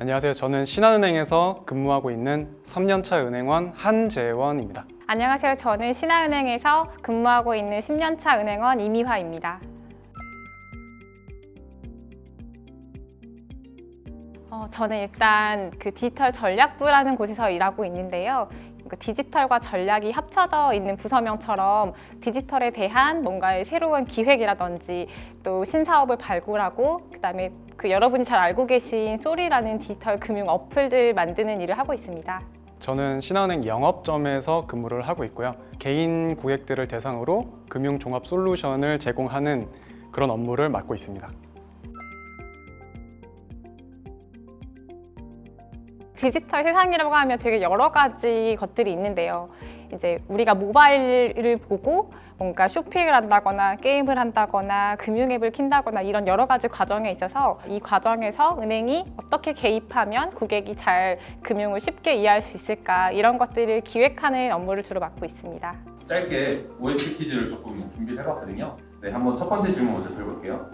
안녕하세요. 저는 신한은행에서 근무하고 있는 3년차 은행원 한재원입니다. 안녕하세요. 저는 신한은행에서 근무하고 있는 10년차 은행원 이미화입니다. 저는 일단 그 디지털 전략부라는 곳에서 일하고 있는데요. 디지털과 전략이 합쳐져 있는 부서명처럼 디지털에 대한 뭔가의 새로운 기획이라든지 또 신사업을 발굴하고 그다음에 여러분이 잘 알고 계신 쏘리라는 디지털 금융 어플들 만드는 일을 하고 있습니다. 저는 신한은행 영업점에서 근무를 하고 있고요. 개인 고객들을 대상으로 금융 종합 솔루션을 제공하는 그런 업무를 맡고 있습니다. 디지털 세상이라고 하면 되게 여러 가지 것들이 있는데요. 이제 우리가 모바일을 보고 뭔가 쇼핑을 한다거나 게임을 한다거나 금융 앱을 킨다거나 이런 여러 가지 과정에 있어서 이 과정에서 은행이 어떻게 개입하면 고객이 잘 금융을 쉽게 이해할 수 있을까 이런 것들을 기획하는 업무를 주로 맡고 있습니다. 짧게 OX 퀴즈를 조금 준비를 해봤거든요. 네, 한번 첫 번째 질문 먼저 드려볼게요.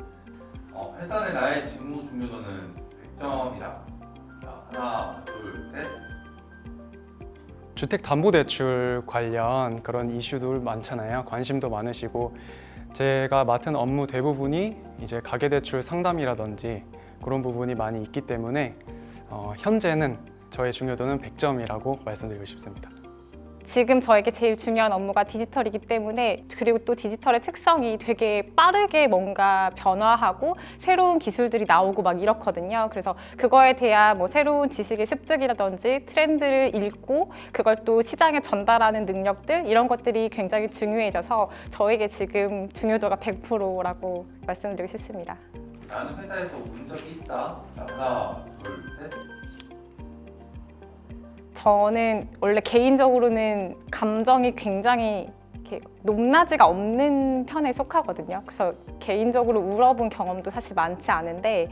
회사 내 나의 직무 중요도는 100점이다. 자, 하나, 둘, 셋. 주택담보대출 관련 그런 이슈들 많잖아요. 관심도 많으시고 제가 맡은 업무 대부분이 이제 가계대출 상담이라든지 그런 부분이 많이 있기 때문에 현재는 저의 중요도는 100점이라고 말씀드리고 싶습니다. 지금 저에게 제일 중요한 업무가 디지털이기 때문에 그리고 또 디지털의 특성이 되게 빠르게 뭔가 변화하고 새로운 기술들이 나오고 막 이렇거든요. 그래서 그거에 대한 뭐 새로운 지식의 습득이라든지 트렌드를 읽고 그걸 또 시장에 전달하는 능력들 이런 것들이 굉장히 중요해져서 저에게 지금 중요도가 100%라고 말씀드리고 싶습니다. 나는 회사에서 운 적이 있다. 자, 하나, 둘, 셋. 저는 원래 개인적으로는 감정이 굉장히 이렇게 높낮이가 없는 편에 속하거든요. 그래서 개인적으로 울어본 경험도 사실 많지 않은데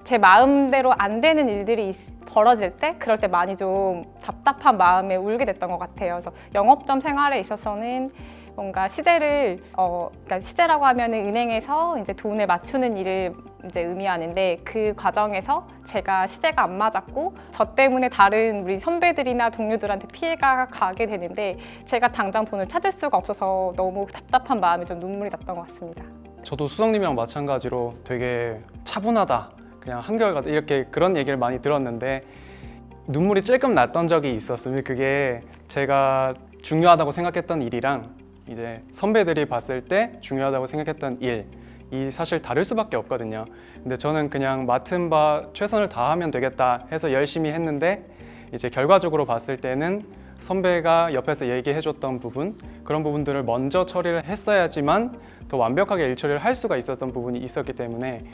제 마음대로 안 되는 일들이 벌어질 때 그럴 때 많이 좀 답답한 마음에 울게 됐던 것 같아요. 그래서 영업점 생활에 있어서는 뭔가 시대를 그러니까 시대라고 하면은 은행에서 이제 돈을 맞추는 일을 이제 의미하는데 그 과정에서 제가 시대가 안 맞았고 저 때문에 다른 우리 선배들이나 동료들한테 피해가 가게 되는데 제가 당장 돈을 찾을 수가 없어서 너무 답답한 마음에 좀 눈물이 났던 것 같습니다. 저도 수석님이랑 마찬가지로 되게 차분하다, 그냥 한결같다 이렇게 그런 얘기를 많이 들었는데 눈물이 찔끔 났던 적이 있었으면 그게 제가 중요하다고 생각했던 일이랑 이제 선배들이 봤을 때 중요하다고 생각했던 일이 사실 다를 수밖에 없거든요. 근데 저는 그냥 맡은 바 최선을 다하면 되겠다 해서 열심히 했는데 이제 결과적으로 봤을 때는 선배가 옆에서 얘기해줬던 부분 그런 부분들을 먼저 처리를 했어야지만 더 완벽하게 일 처리를 할 수가 있었던 부분이 있었기 때문에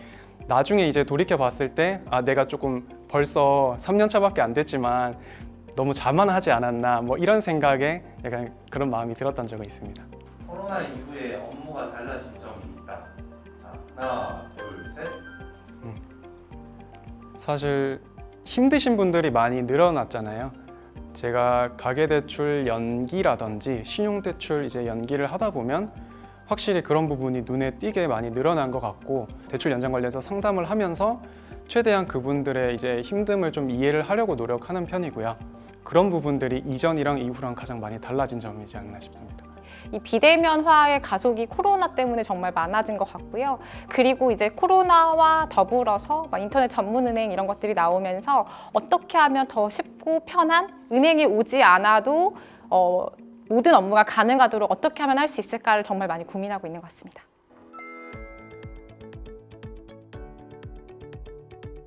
나중에 이제 돌이켜 봤을 때 내가 조금 벌써 3년 차밖에 안 됐지만 너무 자만하지 않았나 뭐 이런 생각에 약간 그런 마음이 들었던 적이 있습니다. 코로나 이후에 업무가 달라진 점이 있다. 자, 하나, 둘, 셋. 사실 힘드신 분들이 많이 늘어났잖아요. 제가 가계대출 연기라든지 신용대출 이제 연기를 하다 보면 확실히 그런 부분이 눈에 띄게 많이 늘어난 것 같고 대출 연장 관련해서 상담을 하면서 최대한 그분들의 이제 힘듦을 좀 이해를 하려고 노력하는 편이고요. 그런 부분들이 이전이랑 이후랑 가장 많이 달라진 점이지 않나 싶습니다. 이 비대면화의 가속이 코로나 때문에 정말 많아진 것 같고요. 그리고 이제 코로나와 더불어서 인터넷 전문은행 이런 것들이 나오면서 어떻게 하면 더 쉽고 편한 은행에 오지 않아도 모든 업무가 가능하도록 어떻게 하면 할 수 있을까를 정말 많이 고민하고 있는 것 같습니다.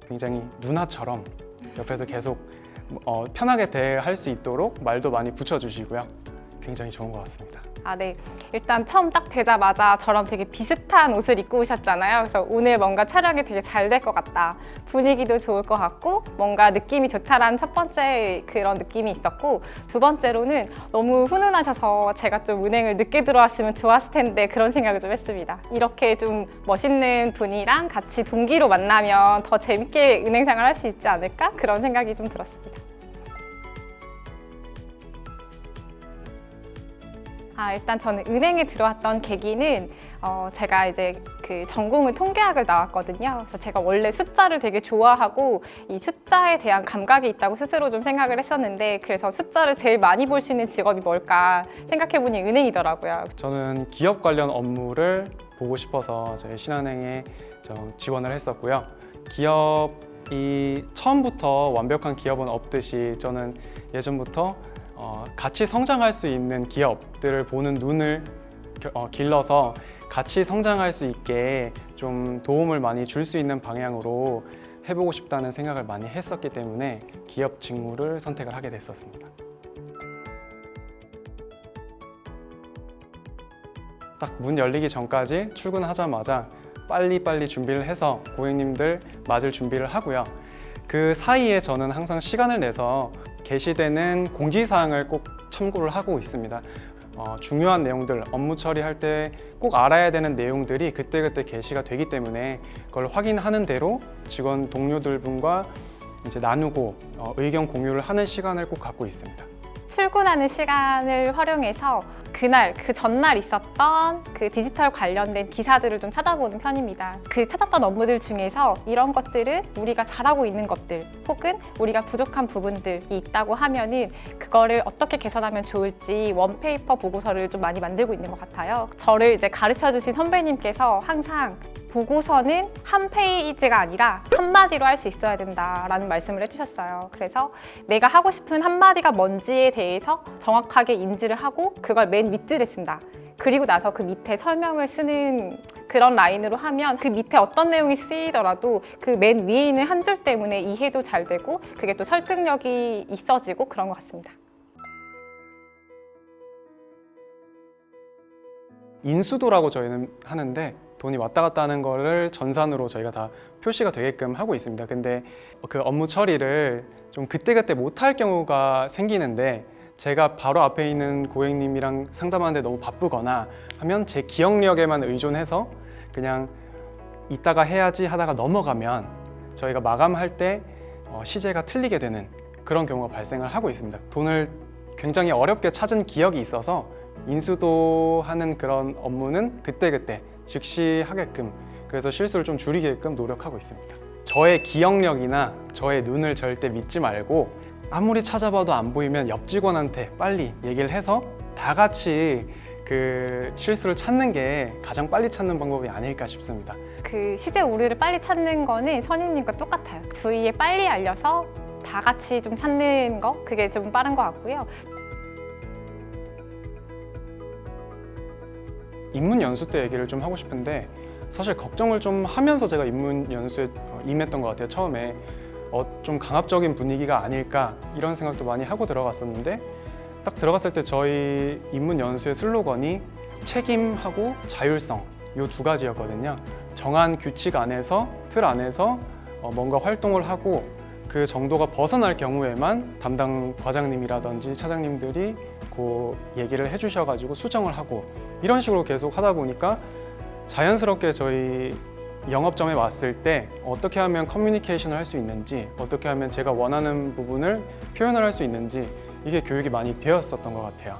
굉장히 누나처럼 옆에서 계속 편하게 대할 수 있도록 말도 많이 붙여주시고요. 굉장히 좋은 것 같습니다. 네. 일단 처음 딱 뵈자마자 저랑 되게 비슷한 옷을 입고 오셨잖아요. 그래서 오늘 뭔가 촬영이 되게 잘 될 것 같다. 분위기도 좋을 것 같고 뭔가 느낌이 좋다라는 첫 번째 그런 느낌이 있었고 두 번째로는 너무 훈훈하셔서 제가 좀 은행을 늦게 들어왔으면 좋았을 텐데 그런 생각을 좀 했습니다. 이렇게 좀 멋있는 분이랑 같이 동기로 만나면 더 재밌게 은행 생활 할 수 있지 않을까? 그런 생각이 좀 들었습니다. 일단 저는 은행에 들어왔던 계기는 제가 이제 그 전공은 통계학을 나왔거든요. 그래서 제가 원래 숫자를 되게 좋아하고 이 숫자에 대한 감각이 있다고 스스로 좀 생각을 했었는데, 그래서 숫자를 제일 많이 볼 수 있는 직업이 뭘까 생각해보니 은행이더라고요. 저는 기업 관련 업무를 보고 싶어서 저희 신한은행에 지원을 했었고요. 기업이 처음부터 완벽한 기업은 없듯이 저는 예전부터 같이 성장할 수 있는 기업들을 보는 눈을 길러서 같이 성장할 수 있게 좀 도움을 많이 줄 수 있는 방향으로 해보고 싶다는 생각을 많이 했었기 때문에 기업 직무를 선택을 하게 됐었습니다. 딱 문 열리기 전까지 출근하자마자 빨리빨리 준비를 해서 고객님들 맞을 준비를 하고요. 그 사이에 저는 항상 시간을 내서 게시되는 공지사항을 꼭 참고를 하고 있습니다. 중요한 내용들, 업무 처리할 때 꼭 알아야 되는 내용들이 그때그때 게시가 되기 때문에 그걸 확인하는 대로 직원 동료들분과 이제 나누고 의견 공유를 하는 시간을 꼭 갖고 있습니다. 출근하는 시간을 활용해서 그날, 그 전날 있었던 그 디지털 관련된 기사들을 좀 찾아보는 편입니다. 그 찾았던 업무들 중에서 이런 것들은 우리가 잘하고 있는 것들 혹은 우리가 부족한 부분들이 있다고 하면은 그거를 어떻게 개선하면 좋을지 원페이퍼 보고서를 좀 많이 만들고 있는 것 같아요. 저를 이제 가르쳐 주신 선배님께서 항상 보고서는 한 페이지가 아니라 한마디로 할 수 있어야 된다라는 말씀을 해주셨어요. 그래서 내가 하고 싶은 한마디가 뭔지에 대해서 정확하게 인지를 하고 그걸 맨 윗줄에 쓴다. 그리고 나서 그 밑에 설명을 쓰는 그런 라인으로 하면 그 밑에 어떤 내용이 쓰이더라도 그 맨 위에 있는 한 줄 때문에 이해도 잘 되고 그게 또 설득력이 있어지고 그런 것 같습니다. 인수도라고 저희는 하는데 돈이 왔다 갔다 하는 거를 전산으로 저희가 다 표시가 되게끔 하고 있습니다. 근데 그 업무 처리를 좀 그때그때 못할 경우가 생기는데 제가 바로 앞에 있는 고객님이랑 상담하는데 너무 바쁘거나 하면 제 기억력에만 의존해서 그냥 이따가 해야지 하다가 넘어가면 저희가 마감할 때 시제가 틀리게 되는 그런 경우가 발생을 하고 있습니다. 돈을 굉장히 어렵게 찾은 기억이 있어서 인수도하는 그런 업무는 그때그때 즉시 하게끔, 그래서 실수를 좀 줄이게끔 노력하고 있습니다. 저의 기억력이나 저의 눈을 절대 믿지 말고 아무리 찾아봐도 안 보이면 옆 직원한테 빨리 얘기를 해서 다 같이 그 실수를 찾는 게 가장 빨리 찾는 방법이 아닐까 싶습니다. 그 시제 오류를 빨리 찾는 거는 선임님과 똑같아요. 주위에 빨리 알려서 다 같이 좀 찾는 거, 그게 좀 빠른 것 같고요. 입문 연수 때 얘기를 좀 하고 싶은데 사실 걱정을 좀 하면서 제가 입문 연수에 임했던 것 같아요. 처음에 좀 강압적인 분위기가 아닐까 이런 생각도 많이 하고 들어갔었는데 딱 들어갔을 때 저희 입문 연수의 슬로건이 책임하고 자율성 이 두 가지였거든요. 정한 규칙 안에서 틀 안에서 뭔가 활동을 하고 그 정도가 벗어날 경우에만 담당 과장님이라든지 차장님들이 그 얘기를 해주셔가지고 수정을 하고 이런 식으로 계속 하다 보니까 자연스럽게 저희 영업점에 왔을 때 어떻게 하면 커뮤니케이션을 할 수 있는지, 어떻게 하면 제가 원하는 부분을 표현을 할 수 있는지 이게 교육이 많이 되었었던 것 같아요.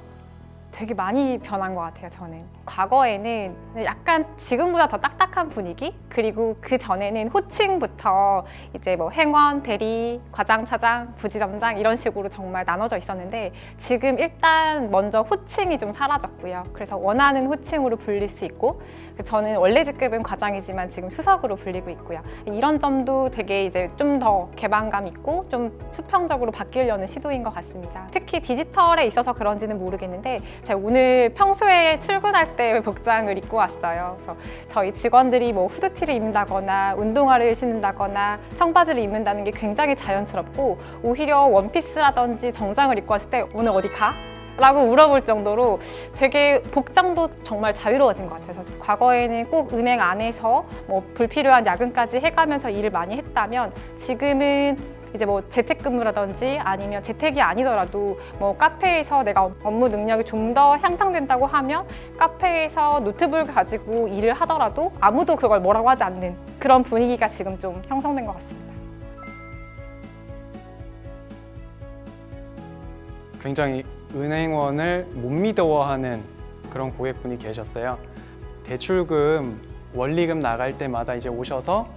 되게 많이 변한 것 같아요, 저는. 과거에는 약간 지금보다 더 딱딱한 분위기? 그리고 그 전에는 호칭부터 이제 뭐 행원, 대리, 과장, 차장, 부지점장 이런 식으로 정말 나눠져 있었는데 지금 일단 먼저 호칭이 좀 사라졌고요. 그래서 원하는 호칭으로 불릴 수 있고 저는 원래 직급은 과장이지만 지금 수석으로 불리고 있고요. 이런 점도 되게 이제 좀 더 개방감 있고 좀 수평적으로 바뀌려는 시도인 것 같습니다. 특히 디지털에 있어서 그런지는 모르겠는데 제가 오늘 평소에 출근할 때 복장을 입고 왔어요. 그래서 저희 직원들이 뭐 후드티를 입는다거나 운동화를 신는다거나 청바지를 입는다는 게 굉장히 자연스럽고 오히려 원피스라든지 정장을 입고 왔을 때 오늘 어디 가? 라고 물어볼 정도로 되게 복장도 정말 자유로워진 것 같아요. 그래서 과거에는 꼭 은행 안에서 뭐 불필요한 야근까지 해가면서 일을 많이 했다면 지금은 이제 뭐 재택근무라든지 아니면 재택이 아니더라도 뭐 카페에서 내가 업무 능력이 좀 더 향상된다고 하면 카페에서 노트북을 가지고 일을 하더라도 아무도 그걸 뭐라고 하지 않는 그런 분위기가 지금 좀 형성된 것 같습니다. 굉장히 은행원을 못 믿어하는 그런 고객분이 계셨어요. 대출금, 원리금 나갈 때마다 이제 오셔서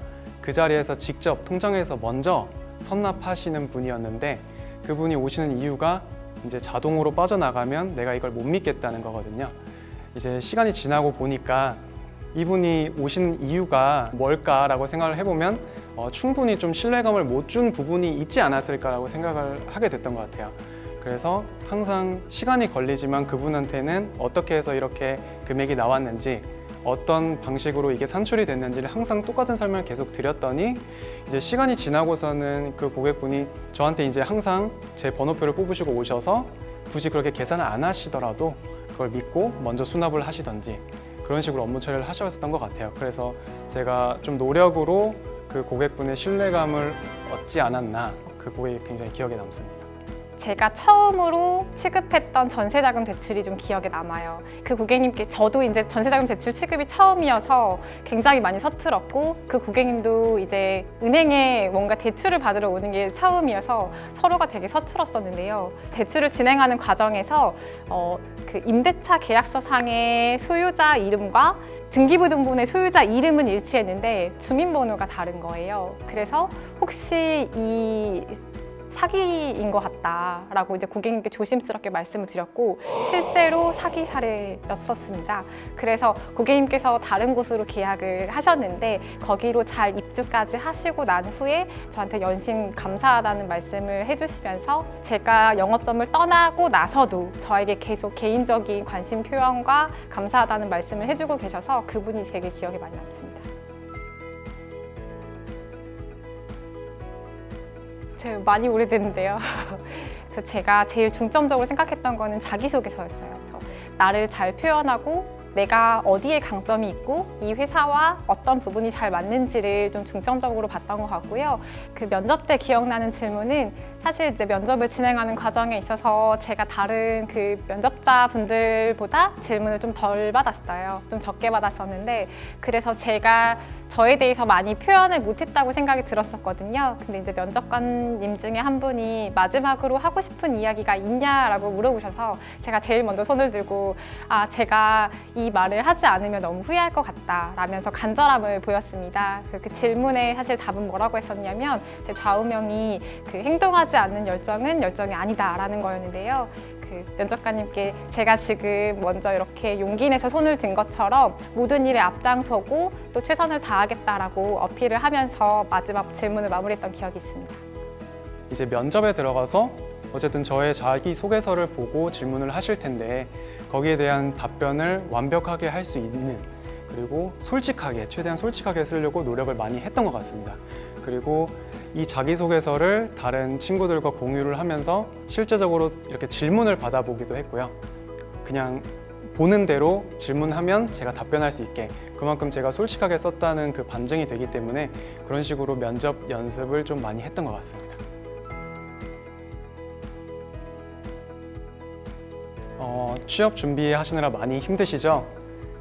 그 자리에서 직접 통장에서 먼저 선납하시는 분이었는데, 그분이 오시는 이유가 이제 자동으로 빠져나가면 내가 이걸 못 믿겠다는 거거든요. 이제 시간이 지나고 보니까 이분이 오시는 이유가 뭘까라고 생각을 해보면 충분히 좀 신뢰감을 못 준 부분이 있지 않았을까라고 생각을 하게 됐던 것 같아요. 그래서 항상 시간이 걸리지만 그분한테는 어떻게 해서 이렇게 금액이 나왔는지, 어떤 방식으로 이게 산출이 됐는지를 항상 똑같은 설명을 계속 드렸더니, 이제 시간이 지나고서는 그 고객분이 저한테 이제 항상 제 번호표를 뽑으시고 오셔서 굳이 그렇게 계산을 안 하시더라도 그걸 믿고 먼저 수납을 하시던지 그런 식으로 업무 처리를 하셨던 것 같아요. 그래서 제가 좀 노력으로 그 고객분의 신뢰감을 얻지 않았나, 그 고객이 굉장히 기억에 남습니다. 제가 처음으로 취급했던 전세자금 대출이 좀 기억에 남아요. 그 고객님께, 저도 이제 전세자금 대출 취급이 처음이어서 굉장히 많이 서툴었고, 그 고객님도 이제 은행에 뭔가 대출을 받으러 오는 게 처음이어서 서로가 되게 서툴었었는데요. 대출을 진행하는 과정에서 그 임대차 계약서상의 소유자 이름과 등기부등본의 소유자 이름은 일치했는데 주민번호가 다른 거예요. 그래서 혹시 이 사기인 것 같다라고 이제 고객님께 조심스럽게 말씀을 드렸고, 실제로 사기 사례였었습니다. 그래서 고객님께서 다른 곳으로 계약을 하셨는데 거기로 잘 입주까지 하시고 난 후에 저한테 연신 감사하다는 말씀을 해주시면서, 제가 영업점을 떠나고 나서도 저에게 계속 개인적인 관심 표현과 감사하다는 말씀을 해주고 계셔서 그분이 되게 기억에 많이 남습니다. 많이 오래됐는데요. 제가 제일 중점적으로 생각했던 거는 자기소개서였어요. 그래서 나를 잘 표현하고 내가 어디에 강점이 있고 이 회사와 어떤 부분이 잘 맞는지를 좀 중점적으로 봤던 것 같고요. 그 면접 때 기억나는 질문은, 사실 이제 면접을 진행하는 과정에 있어서 제가 다른 그 면접자 분들보다 질문을 좀 덜 받았어요. 좀 적게 받았었는데, 그래서 제가 저에 대해서 많이 표현을 못했다고 생각이 들었었거든요. 근데 이제 면접관님 중에 한 분이 마지막으로 하고 싶은 이야기가 있냐라고 물어보셔서 제가 제일 먼저 손을 들고, 제가 이 말을 하지 않으면 너무 후회할 것 같다 라면서 간절함을 보였습니다. 그 질문에 사실 답은 뭐라고 했었냐면, 제 좌우명이 그 행동하지 않는 열정은 열정이 아니다 라는 거였는데요. 그 면접관님께 제가 지금 먼저 이렇게 용기 내서 손을 든 것처럼 모든 일에 앞장서고 또 최선을 다하겠다라고 어필을 하면서 마지막 질문을 마무리했던 기억이 있습니다. 이제 면접에 들어가서 어쨌든 저의 자기소개서를 보고 질문을 하실 텐데, 거기에 대한 답변을 완벽하게 할 수 있는, 그리고 솔직하게, 최대한 솔직하게 쓰려고 노력을 많이 했던 것 같습니다. 그리고 이 자기소개서를 다른 친구들과 공유를 하면서 실제적으로 이렇게 질문을 받아보기도 했고요. 그냥 보는 대로 질문하면 제가 답변할 수 있게, 그만큼 제가 솔직하게 썼다는 그 반증이 되기 때문에 그런 식으로 면접 연습을 좀 많이 했던 것 같습니다. 취업 준비하시느라 많이 힘드시죠?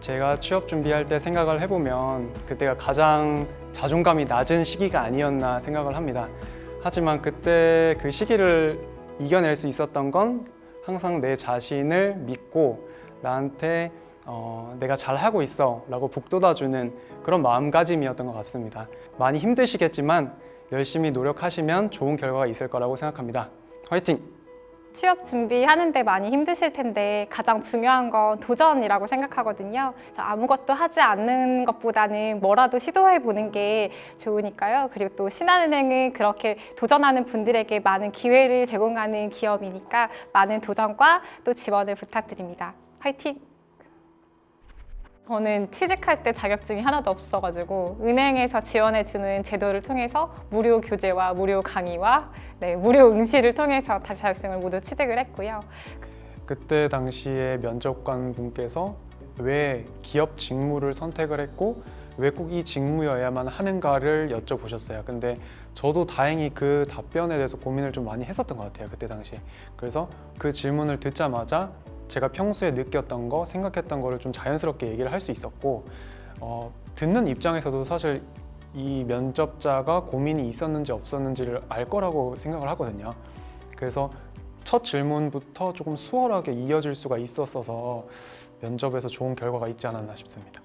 제가 취업 준비할 때 생각을 해보면 그때가 가장 자존감이 낮은 시기가 아니었나 생각을 합니다. 하지만 그때 그 시기를 이겨낼 수 있었던 건 항상 내 자신을 믿고 나한테 내가 잘하고 있어 라고 북돋아주는 그런 마음가짐이었던 것 같습니다. 많이 힘드시겠지만 열심히 노력하시면 좋은 결과가 있을 거라고 생각합니다. 화이팅! 취업 준비하는데 많이 힘드실 텐데 가장 중요한 건 도전이라고 생각하거든요. 그래서 아무것도 하지 않는 것보다는 뭐라도 시도해 보는 게 좋으니까요. 그리고 또 신한은행은 그렇게 도전하는 분들에게 많은 기회를 제공하는 기업이니까 많은 도전과 또 지원을 부탁드립니다. 화이팅! 저는 취직할 때 자격증이 하나도 없어가지고 은행에서 지원해주는 제도를 통해서 무료 교재와 무료 강의와 무료 응시를 통해서 다시 자격증을 모두 취득을 했고요. 그때 당시에 면접관 분께서 왜 기업 직무를 선택을 했고 왜 꼭 이 직무여야만 하는가를 여쭤보셨어요. 근데 저도 다행히 그 답변에 대해서 고민을 좀 많이 했었던 것 같아요, 그때 당시에. 그래서 그 질문을 듣자마자 제가 평소에 느꼈던 거, 생각했던 거를 좀 자연스럽게 얘기를 할 수 있었고, 듣는 입장에서도 사실 이 면접자가 고민이 있었는지 없었는지를 알 거라고 생각을 하거든요. 그래서 첫 질문부터 조금 수월하게 이어질 수가 있었어서 면접에서 좋은 결과가 있지 않았나 싶습니다.